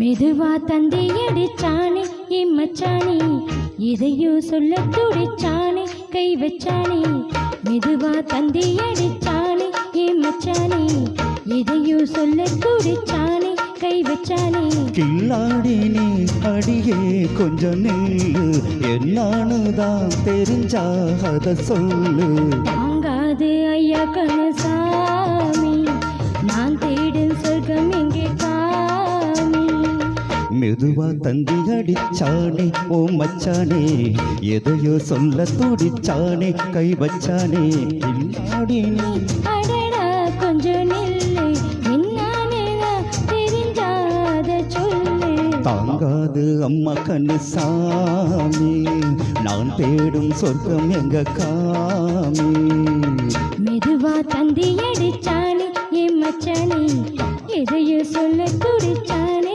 மெதுவா தந்தி அடிச்சானே மச்சானே, இதையும் சொல்ல துடிச்சானே கை வச்சானே. மெதுவா தந்தி அடிச்சானே மச்சானே, இதையும் சொல்ல துடிச்சானே கை வச்சானே. கில்லாடி நீ அடியே கொஞ்சம் நில்லு, என்னான்னு தான் தெரிஞ்சா அத சொல்லு. தாங்காது ஐயா கணசாமி, நான் தேடும் சொர்க்கம் எங்கே காமி. மெதுவா தந்தி அடிச்சானே ஓ மச்சானே, எதையோ சொல்ல துடிச்சானே கை வச்சானே. கில்லாடி நீ அடடா கொஞ்சம் நில்லு, என்னான்னு தெரிஞ்சாத சொல்லு. தாங்காது அம்மா கண்ணு சாமி, நான் தேடும் சொர்க்கம் எங்க காமி. மெதுவா தந்தி அடிச்சானே மச்சானே, எதையும் சொல்ல துடிச்சானே.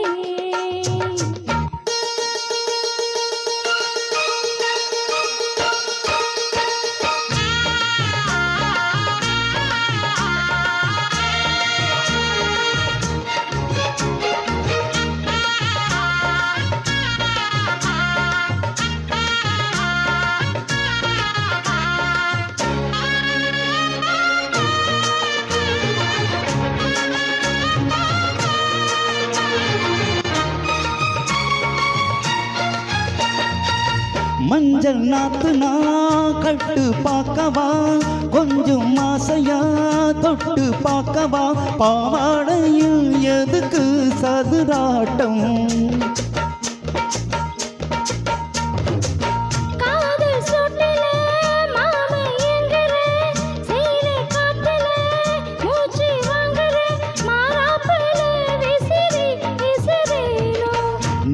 மஞ்சள் நாத்து நான் கட்டு பார்க்கவா, கொஞ்சம் மாசையா தொட்டு பார்க்கவா. பாவாடையில் எதுக்கு சதுராட்டம்,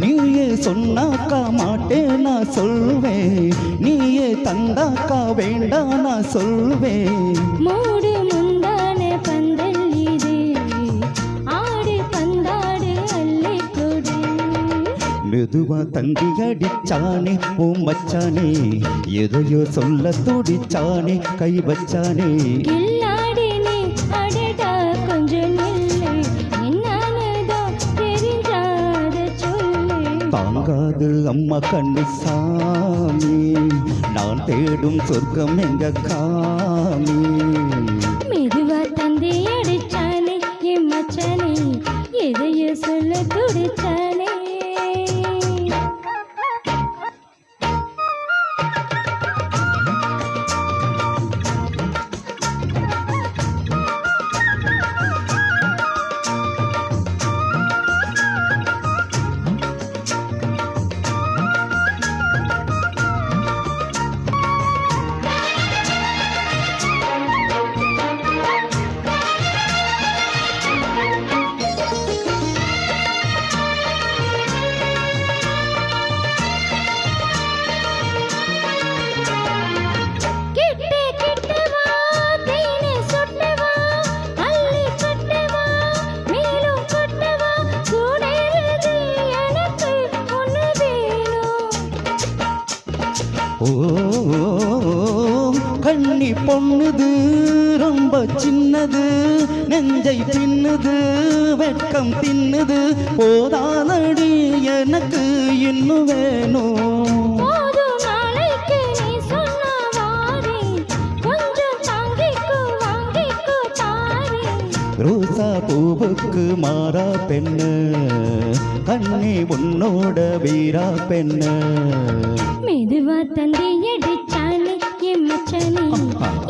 நீயே சொன்னாக்கா மாட்டேன் நான் சொல்வேன், நீயே தந்தாக்கா வேண்டாம் நான் சொல்வேன். மூடு முந்தான பந்தல் இது, ஆடு பந்தாடு அள்ளி கொடு. மெதுவா தந்தி அடிச்சானே ஓ மச்சானே, எதையோ சொல்ல துடிச்சானே கை வச்சானே. கில்லாடி நீ அடடா கொஞ்சம் நில்லு, என்னானதான் தெரிஞ்சாத சொல்லு. தாங்காது அம்மா கண்ணு சாமி, நான் தேடும் சொர்க்கம் எங்க காமி. மெதுவா தந்தி அடிச்சானே மச்சானே, எதையோ சொல்ல துடிச்சானே. ஓ கண்ணி பொண்ணுது ரொம்ப சின்னது, நெஞ்சை தின்னுது வெட்கம் தின்னுது. போதானடி எனக்கு இன்னும் வேணும். ரோசா பூவுக்கு மாறா பெண்ணு, கண்ணி உன்னோட வீரா பெண்ணு. மெதுவா தந்தி அடிச்சானே மச்சானே,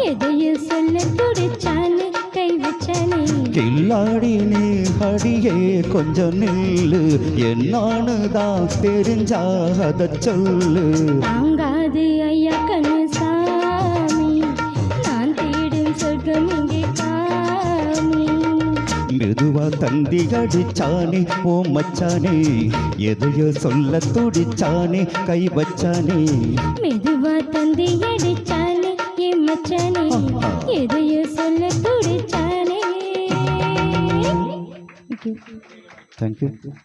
எதையும் சொல்ல துடிச்சானே கை வச்சானே. கில்லாடி நீ அடியே கொஞ்சம் நில்லு, என்னான்னு தான் தெரிஞ்சா அத சொல்லு. தாங்காது ஐயா கண்ணு சாமி, நான் தேடும் சொர்க்கம் இங்கே காமி. மெதுவா தந்தி அடிச்சானே ஓ மச்சானே, எதையோ சொல்ல துடிச்சானே கை வச்சானே. மெதுவா தந்தி அடிச்சானே மச்சானே, எதையோ சொல்ல துடிச்சானே. Thank you.